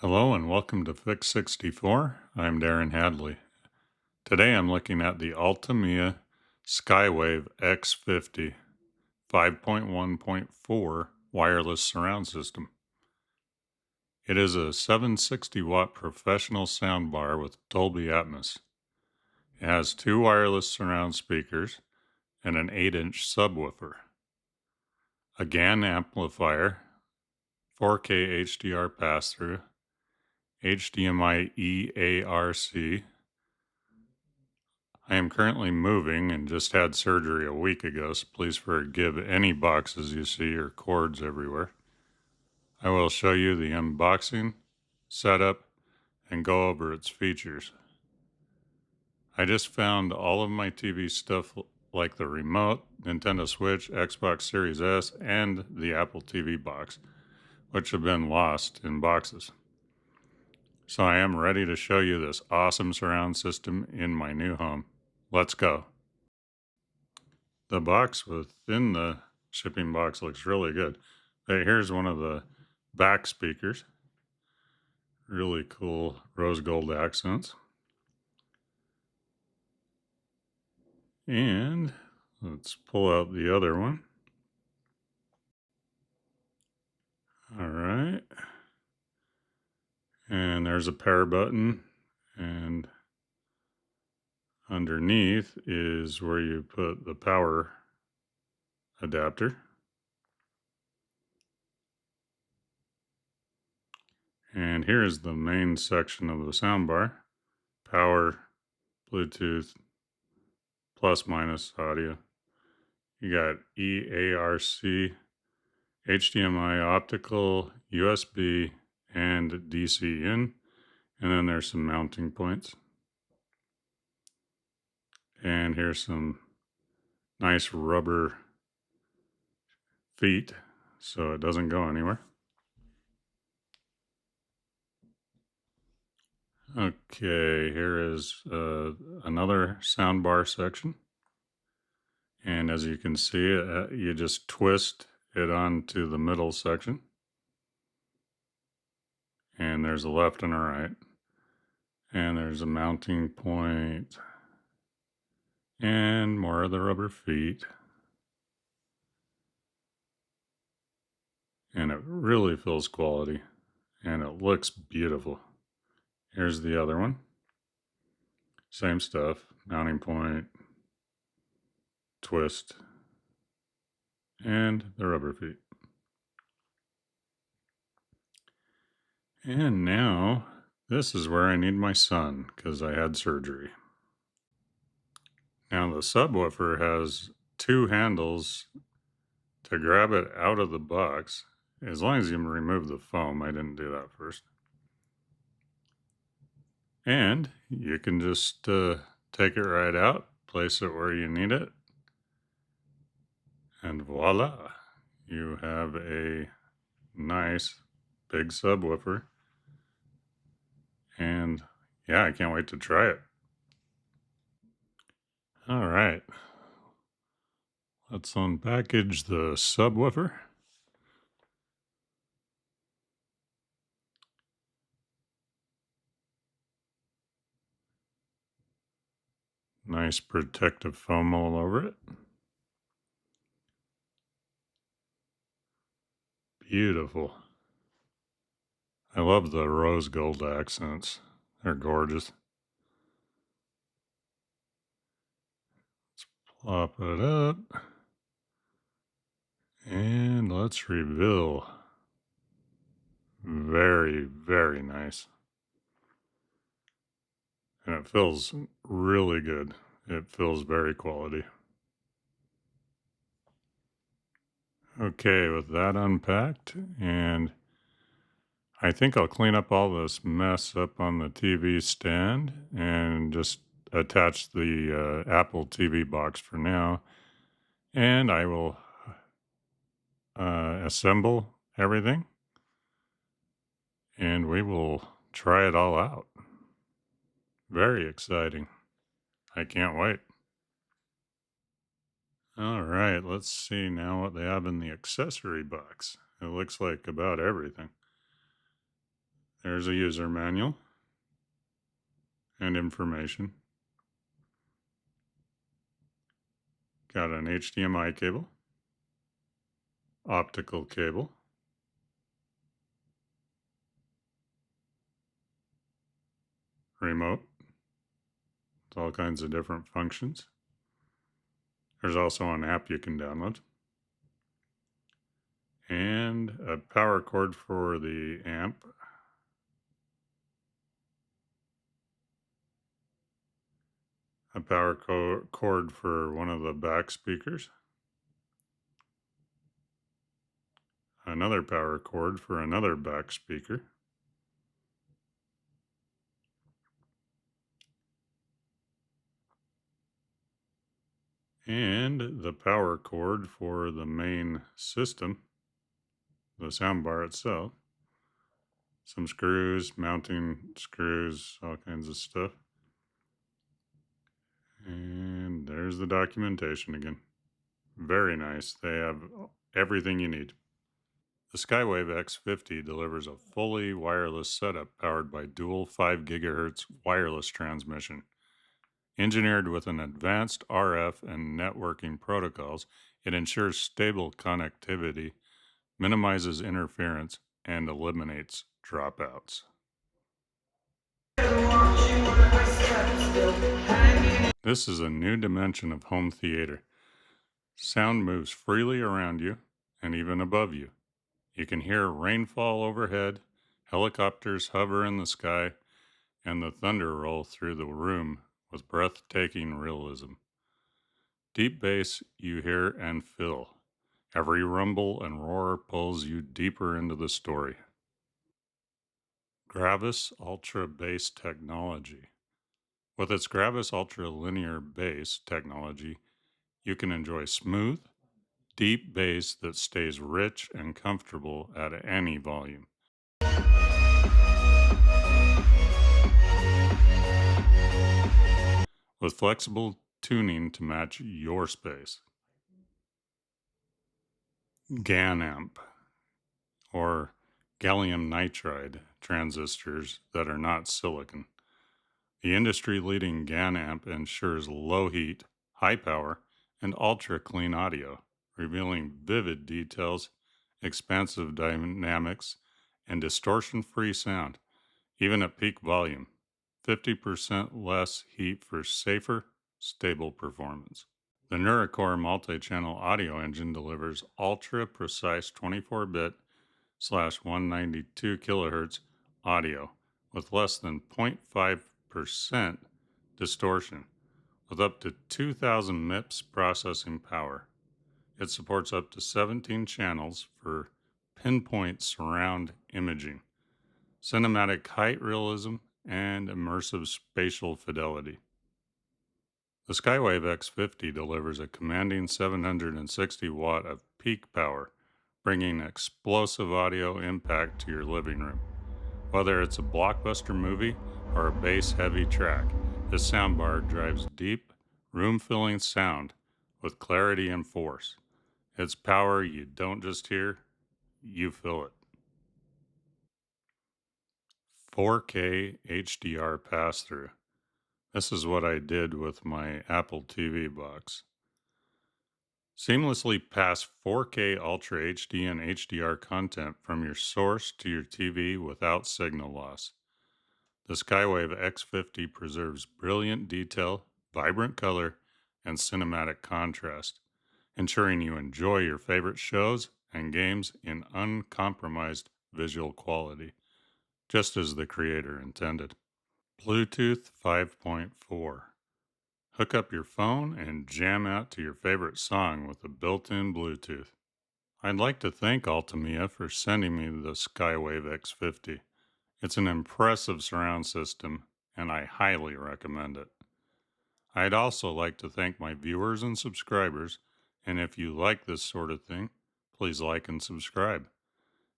Hello and welcome to Fix 64. I'm Darren Hadley. Today I'm looking at the Ultimea Skywave X50 5.1.4 wireless surround system. It is a 760 watt professional soundbar with Dolby Atmos. It has two wireless surround speakers and an 8-inch subwoofer, a GAN amplifier, 4K HDR pass-through, HDMI EARC. I am currently moving and just had surgery a week ago, so please forgive any boxes you see or cords everywhere. I will show you the unboxing, setup, and go over its features. I just found all of my TV stuff like the remote, Nintendo Switch, Xbox Series S, and the Apple TV box, which have been lost in boxes. So I am ready to show you this awesome surround system in my new home. Let's go. The box within the shipping box looks really good. Hey, here's one of the back speakers. Really cool rose gold accents. And let's pull out the other one. All right. And there's a power button. And underneath is where you put the power adapter. And here's the main section of the soundbar. Power, Bluetooth, plus minus audio. You got EARC, HDMI optical, USB, and DC in. And then there's some mounting points. And here's some nice rubber feet so it doesn't go anywhere. Okay, here is another soundbar section. And as you can see, you just twist it onto the middle section. And there's a left and a right. And there's a mounting point. And more of the rubber feet. And it really feels quality. And it looks beautiful. Here's the other one. Same stuff. Mounting point. Twist. And the rubber feet. And now, this is where I need my son, because I had surgery. Now the subwoofer has two handles to grab it out of the box, as long as you remove the foam. I didn't do that first. And you can just take it right out, place it where you need it, and voila, you have a nice big subwoofer. And yeah, I can't wait to try it. All right, let's unpackage the subwoofer. Nice protective foam all over it. Beautiful. I love the rose gold accents. They're gorgeous. Let's plop it up. And let's reveal. Very, very nice. And it feels really good. It feels very quality. Okay, with that unpacked, and I think I'll clean up all this mess up on the TV stand and just attach the Apple TV box for now. And I will assemble everything and we will try it all out. Very exciting. I can't wait. All right, let's see now what they have in the accessory box. It looks like about everything. There's a user manual and information. Got an HDMI cable, optical cable, remote, with all kinds of different functions. There's also an app you can download. And a power cord for the amp. A power cord for one of the back speakers. Another power cord for another back speaker. And the power cord for the main system, the soundbar itself. Some screws, mounting screws, all kinds of stuff. And there's the documentation again. Very nice. They have everything you need. The Skywave X50 delivers a fully wireless setup powered by dual 5 GHz wireless transmission. Engineered with an advanced RF and networking protocols, it ensures stable connectivity, minimizes interference, and eliminates dropouts. This is a new dimension of home theater. Sound moves freely around you and even above you. You can hear rainfall overhead, helicopters hover in the sky, and the thunder roll through the room with breathtaking realism. Deep bass you hear and feel. Every rumble and roar pulls you deeper into the story. Gravis Ultra Bass Technology. With its Gravis Ultra Linear Bass technology, you can enjoy smooth, deep bass that stays rich and comfortable at any volume. With flexible tuning to match your space. GaN amp, or gallium nitride transistors that are not silicon. The industry-leading GaN amp ensures low heat, high power, and ultra-clean audio, revealing vivid details, expansive dynamics, and distortion-free sound, even at peak volume. 50% less heat for safer, stable performance. The NeuroCore multi-channel audio engine delivers ultra-precise 24-bit/192 kHz audio with less than 0.5% distortion, with up to 2,000 MIPS processing power. It supports up to 17 channels for pinpoint surround imaging, cinematic height realism, and immersive spatial fidelity. The Skywave X50 delivers a commanding 760 watt of peak power, bringing explosive audio impact to your living room. Whether it's a blockbuster movie or a bass-heavy track, this soundbar drives deep, room-filling sound with clarity and force. It's power you don't just hear, you feel it. 4K HDR pass-through. This is what I did with my Apple TV box. Seamlessly pass 4K Ultra HD and HDR content from your source to your TV without signal loss. The Skywave X50 preserves brilliant detail, vibrant color, and cinematic contrast, ensuring you enjoy your favorite shows and games in uncompromised visual quality, just as the creator intended. Bluetooth 5.4. Hook up your phone and jam out to your favorite song with a built-in Bluetooth. I'd like to thank Ultimea for sending me the Skywave X50. It's an impressive surround system, and I highly recommend it. I'd also like to thank my viewers and subscribers, and if you like this sort of thing, please like and subscribe.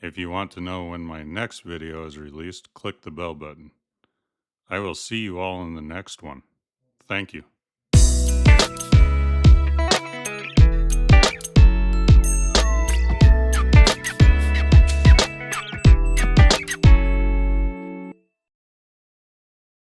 If you want to know when my next video is released, click the bell button. I will see you all in the next one. Thank you.